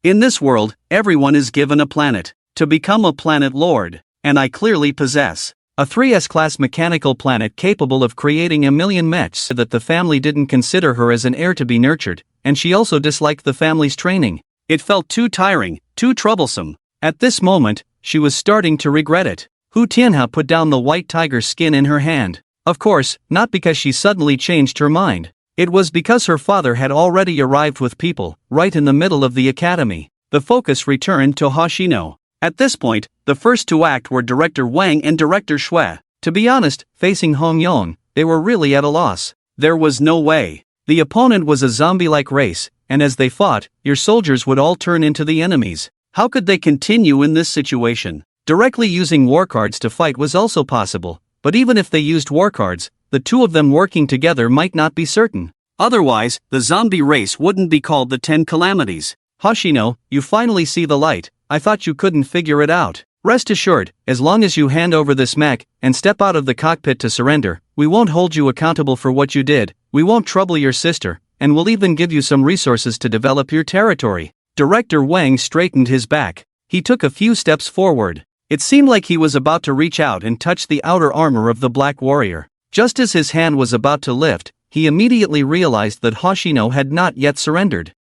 In this world, everyone is given a planet to become a planet lord, and I clearly possess a 3S class mechanical planet capable of creating a million mechs. That the family didn't consider her as an heir to be nurtured, and she also disliked the family's training. It felt too tiring, too troublesome. At this moment, she was starting to regret it. Hu Tianhe put down the white tiger skin in her hand. Of course, not because she suddenly changed her mind. It was because her father had already arrived with people, right in the middle of the academy. The focus returned to Hoshino. At this point, the first to act were Director Wang and Director Shui. To be honest, facing Hong Yong, they were really at a loss. There was no way. The opponent was a zombie-like race, and as they fought, your soldiers would all turn into the enemies. How could they continue in this situation? Directly using war cards to fight was also possible, but even if they used war cards, the two of them working together might not be certain. Otherwise, the zombie race wouldn't be called the 10 Calamities. Hoshino, you finally see the light. I thought you couldn't figure it out. Rest assured, as long as you hand over this mech and step out of the cockpit to surrender, we won't hold you accountable for what you did, we won't trouble your sister, and we'll even give you some resources to develop your territory. Director Wang straightened his back. He took a few steps forward. It seemed like he was about to reach out and touch the outer armor of the Black Warrior. Just as his hand was about to lift, he immediately realized that Hoshino had not yet surrendered.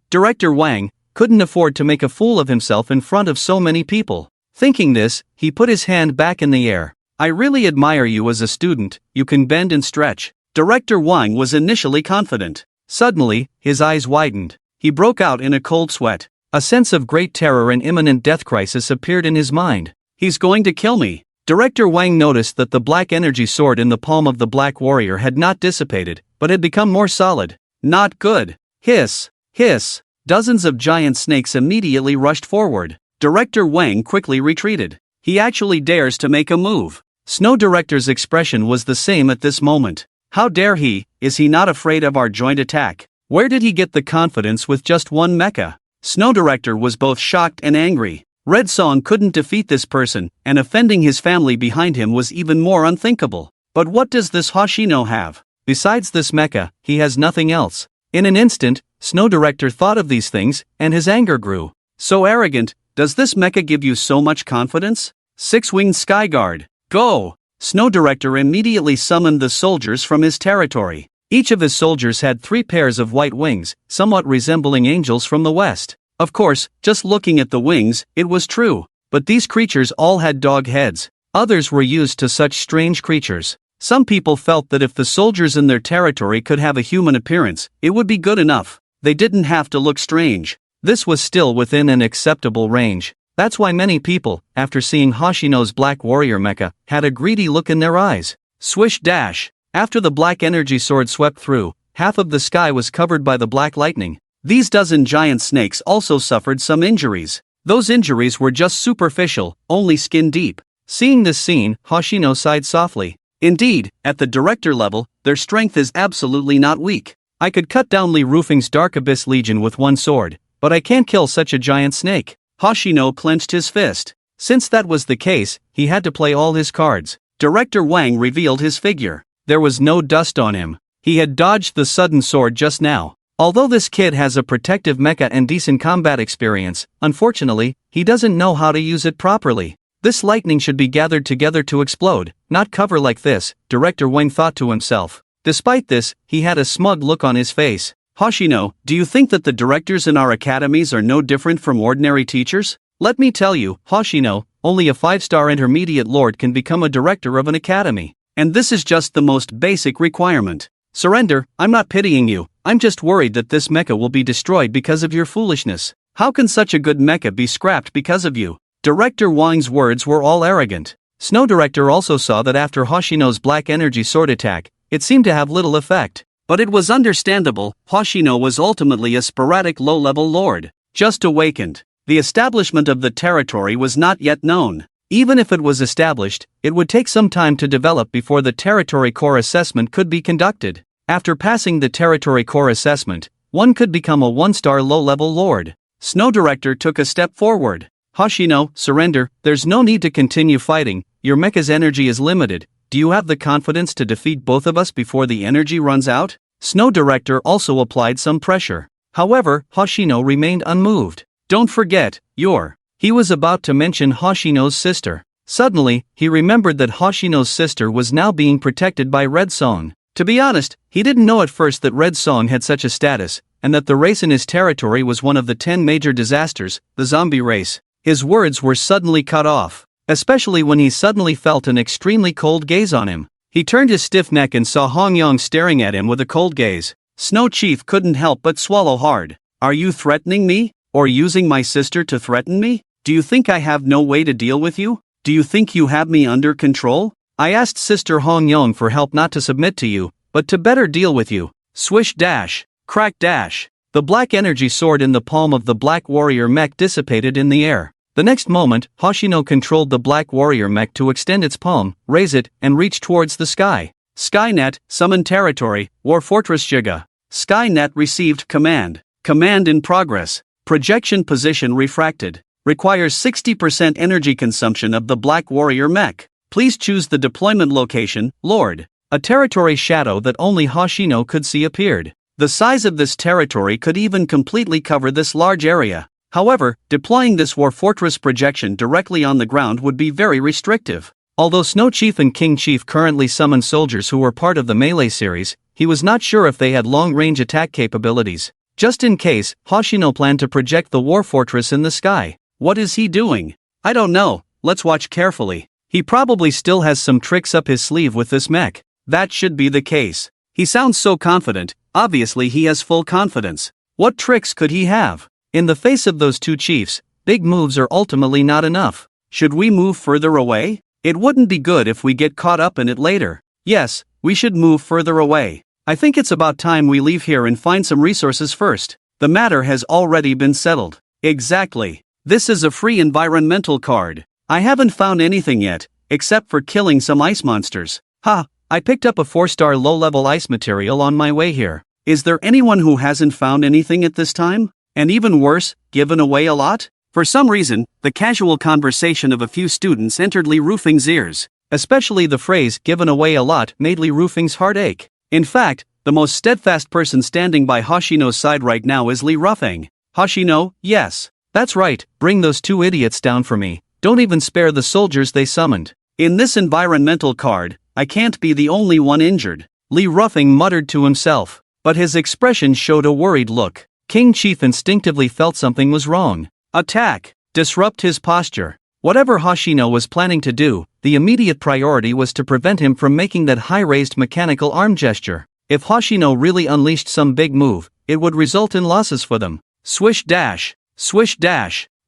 Director Wang, couldn't afford to make a fool of himself in front of so many people. Thinking this, he put his hand back in the air. I really admire you as a student, you can bend and stretch. Director Wang was initially confident. Suddenly, his eyes widened. He broke out in a cold sweat. A sense of great terror and imminent death crisis appeared in his mind. He's going to kill me. Director Wang noticed that the black energy sword in the palm of the Black Warrior had not dissipated, but had become more solid. Not good. Hiss, hiss. Dozens of giant snakes immediately rushed forward. Director Wang quickly retreated. He actually dares to make a move. Snow Director's expression was the same at this moment. How dare he? Is he not afraid of our joint attack? Where did he get the confidence with just one mecha? Snow Director was both shocked and angry. Red Song couldn't defeat this person, and offending his family behind him was even more unthinkable. But what does this Hoshino have? Besides this mecha, he has nothing else. In an instant, Snow Director thought of these things, and his anger grew. So arrogant, does this mecha give you so much confidence? Six-winged Skyguard, go! Snow Director immediately summoned the soldiers from his territory. Each of his soldiers had 3 pairs of white wings, somewhat resembling angels from the west. Of course, just looking at the wings, it was true. But these creatures all had dog heads. Others were used to such strange creatures. Some people felt that if the soldiers in their territory could have a human appearance, it would be good enough. They didn't have to look strange. This was still within an acceptable range. That's why many people, after seeing Hoshino's Black Warrior mecha, had a greedy look in their eyes. Swish dash. After the black energy sword swept through, half of the sky was covered by the black lightning. These dozen giant snakes also suffered some injuries. Those injuries were just superficial, only skin deep. Seeing this scene, Hoshino sighed softly. Indeed, at the director level, their strength is absolutely not weak. I could cut down Li Rufeng's Dark Abyss Legion with one sword, but I can't kill such a giant snake. Hoshino clenched his fist. Since that was the case, he had to play all his cards. Director Wang revealed his figure. There was no dust on him. He had dodged the sudden sword just now. Although this kid has a protective mecha and decent combat experience, unfortunately, he doesn't know how to use it properly. This lightning should be gathered together to explode, not cover like this, Director Wang thought to himself. Despite this, he had a smug look on his face. Hoshino, do you think that the directors in our academies are no different from ordinary teachers? Let me tell you, Hoshino, only a 5-star intermediate lord can become a director of an academy. And this is just the most basic requirement. Surrender, I'm not pitying you, I'm just worried that this mecha will be destroyed because of your foolishness. How can such a good mecha be scrapped because of you? Director Wang's words were all arrogant. Snow Director also saw that after Hoshino's black energy sword attack, it seemed to have little effect. But it was understandable, Hoshino was ultimately a sporadic low-level lord, just awakened. The establishment of the territory was not yet known. Even if it was established, it would take some time to develop before the territory core assessment could be conducted. After passing the territory core assessment, one could become a 1-star low-level lord. Snow Director took a step forward. Hoshino, surrender, there's no need to continue fighting, your mecha's energy is limited. Do you have the confidence to defeat both of us before the energy runs out? Snow Director also applied some pressure. However, Hoshino remained unmoved. Don't forget, your. He was about to mention Hoshino's sister. Suddenly, he remembered that Hoshino's sister was now being protected by Red Song. To be honest, he didn't know at first that Red Song had such a status, and that the race in his territory was one of the 10 major disasters, the zombie race. His words were suddenly cut off, especially when he suddenly felt an extremely cold gaze on him. He turned his stiff neck and saw Hong Yong staring at him with a cold gaze. Snow Chief couldn't help but swallow hard. Are you threatening me? Or using my sister to threaten me? Do you think I have no way to deal with you? Do you think you have me under control? I asked Sister Hong Yong for help not to submit to you, but to better deal with you. Swish dash, crack dash. The black energy sword in the palm of the Black Warrior mech dissipated in the air. The next moment, Hoshino controlled the Black Warrior mech to extend its palm, raise it, and reach towards the sky. Skynet, summon territory, War Fortress Giga. Skynet received command. Command in progress. Projection position refracted. Requires 60% energy consumption of the Black Warrior mech. Please choose the deployment location, Lord. A territory shadow that only Hoshino could see appeared. The size of this territory could even completely cover this large area. However, deploying this War Fortress projection directly on the ground would be very restrictive. Although Snow Chief and King Chief currently summon soldiers who were part of the Melee series, he was not sure if they had long-range attack capabilities. Just in case, Hoshino planned to project the War Fortress in the sky. What is he doing? I don't know, let's watch carefully. He probably still has some tricks up his sleeve with this mech. That should be the case. He sounds so confident, obviously he has full confidence. What tricks could he have? In the face of those two chiefs, big moves are ultimately not enough. Should we move further away? It wouldn't be good if we get caught up in it later. Yes, we should move further away. I think it's about time we leave here and find some resources first. The matter has already been settled. Exactly. This is a free environmental card. I haven't found anything yet, except for killing some ice monsters. Ha, I picked up a 4-star low-level ice material on my way here. Is there anyone who hasn't found anything at this time? And even worse, given away a lot? For some reason, the casual conversation of a few students entered Lee Roofing's ears. Especially the phrase, given away a lot, made Lee Roofing's heart ache. In fact, the most steadfast person standing by Hoshino's side right now is Lee Roofing. Hoshino, yes. That's right, bring those two idiots down for me. Don't even spare the soldiers they summoned. In this environmental card, I can't be the only one injured. Lee Roofing muttered to himself, but his expression showed a worried look. King Chief instinctively felt something was wrong. Attack! Disrupt his posture. Whatever Hoshino was planning to do, the immediate priority was to prevent him from making that high-raised mechanical arm gesture. If Hoshino really unleashed some big move, it would result in losses for them. Swish dash,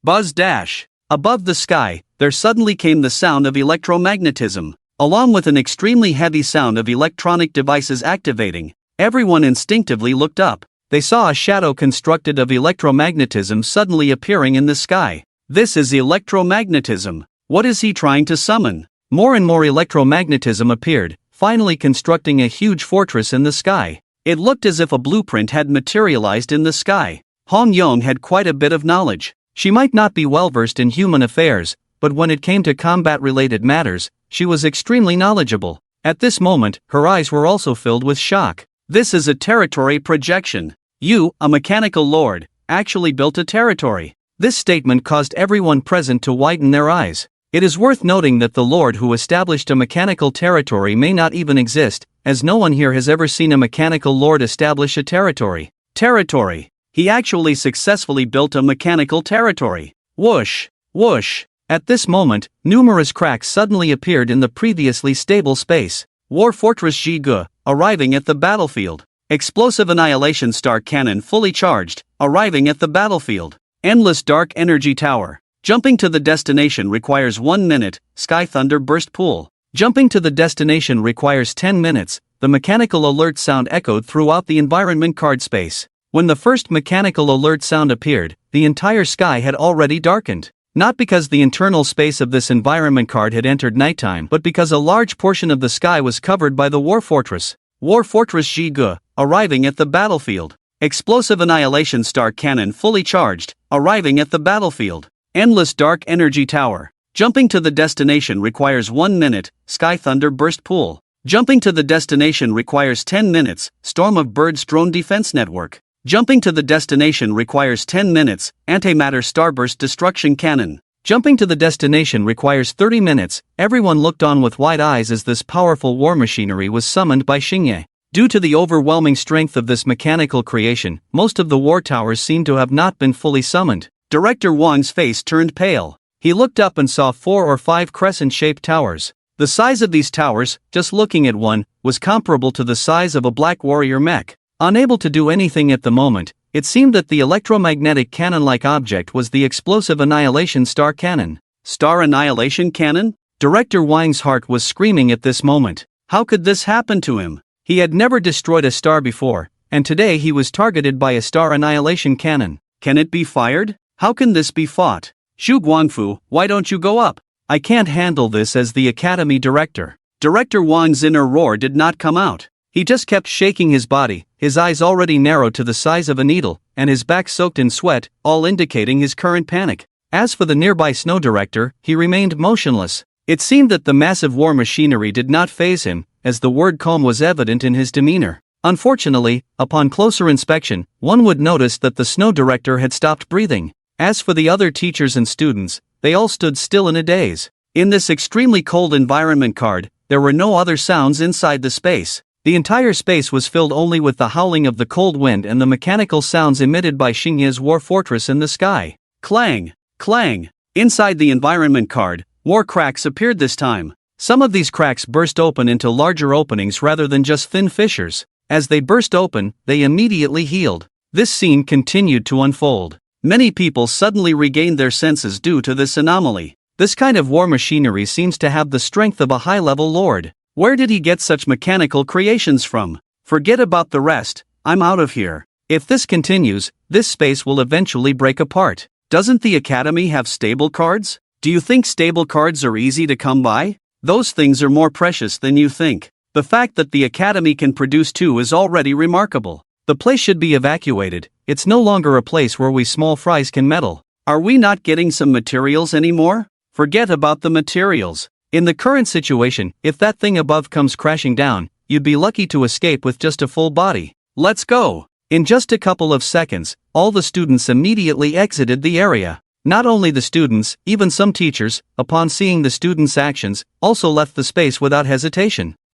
buzz dash. Above the sky, there suddenly came the sound of electromagnetism, along with an extremely heavy sound of electronic devices activating. Everyone instinctively looked up. They saw a shadow constructed of electromagnetism suddenly appearing in the sky. This is electromagnetism. What is he trying to summon? More and more electromagnetism appeared, finally constructing a huge fortress in the sky. It looked as if a blueprint had materialized in the sky. Hong Yong had quite a bit of knowledge. She might not be well versed in human affairs, but when it came to combat-related matters, she was extremely knowledgeable. At this moment, her eyes were also filled with shock. This is a territory projection. You, a mechanical lord, actually built a territory. This statement caused everyone present to widen their eyes. It is worth noting that the lord who established a mechanical territory may not even exist, as no one here has ever seen a mechanical lord establish a territory. Territory. He actually successfully built a mechanical territory. Whoosh, whoosh. At this moment, numerous cracks suddenly appeared in the previously stable space. War Fortress Giga, arriving at the battlefield. Explosive Annihilation Star Cannon fully charged, arriving at the battlefield. Endless Dark Energy Tower. Jumping to the destination requires 1 minute, Sky Thunder Burst Pool. Jumping to the destination requires 10 minutes, the mechanical alert sound echoed throughout the environment card space. When the first mechanical alert sound appeared, the entire sky had already darkened. Not because the internal space of this environment card had entered nighttime, but because a large portion of the sky was covered by the War Fortress. War Fortress Giga, arriving at the battlefield. Explosive Annihilation Star Cannon fully charged, arriving at the battlefield. Endless Dark Energy Tower. Jumping to the destination requires 1 minute, Sky Thunder Burst Pool. Jumping to the destination requires 10 minutes, Storm of Birds Drone Defense Network. Jumping to the destination requires 10 minutes, antimatter starburst destruction cannon. Jumping to the destination requires 30 minutes. Everyone looked on with wide eyes as this powerful war machinery was summoned by Xingye. Due to the overwhelming strength of this mechanical creation, most of the war towers seem to have not been fully summoned. Director Wang's face turned pale. He looked up and saw 4 or 5 crescent-shaped towers. The size of these towers, just looking at one, was comparable to the size of a black warrior mech. Unable to do anything at the moment, it seemed that the electromagnetic cannon-like object was the explosive annihilation star cannon. Star annihilation cannon? Director Wang's heart was screaming at this moment. How could this happen to him? He had never destroyed a star before, and today he was targeted by a star annihilation cannon. Can it be fired? How can this be fought? Zhu Guangfu, why don't you go up? I can't handle this as the academy director. Director Wang's inner roar did not come out. He just kept shaking his body, his eyes already narrowed to the size of a needle, and his back soaked in sweat, all indicating his current panic. As for the nearby snow director, he remained motionless. It seemed that the massive war machinery did not faze him, as the word calm was evident in his demeanor. Unfortunately, upon closer inspection, one would notice that the snow director had stopped breathing. As for the other teachers and students, they all stood still in a daze. In this extremely cold environment card, there were no other sounds inside the space. The entire space was filled only with the howling of the cold wind and the mechanical sounds emitted by Xingye's war fortress in the sky. Clang! Clang! Inside the environment card, war cracks appeared this time. Some of these cracks burst open into larger openings rather than just thin fissures. As they burst open, they immediately healed. This scene continued to unfold. Many people suddenly regained their senses due to this anomaly. This kind of war machinery seems to have the strength of a high-level lord. Where did he get such mechanical creations from? Forget about the rest, I'm out of here. If this continues, this space will eventually break apart. Doesn't the academy have stable cards? Do you think stable cards are easy to come by? Those things are more precious than you think. The fact that the academy can produce 2 is already remarkable. The place should be evacuated. It's no longer a place where we small fries can meddle. Are we not getting some materials anymore? Forget about the materials. In the current situation, if that thing above comes crashing down, you'd be lucky to escape with just a full body. Let's go! In just a couple of seconds, all the students immediately exited the area. Not only the students, even some teachers, upon seeing the students' actions, also left the space without hesitation.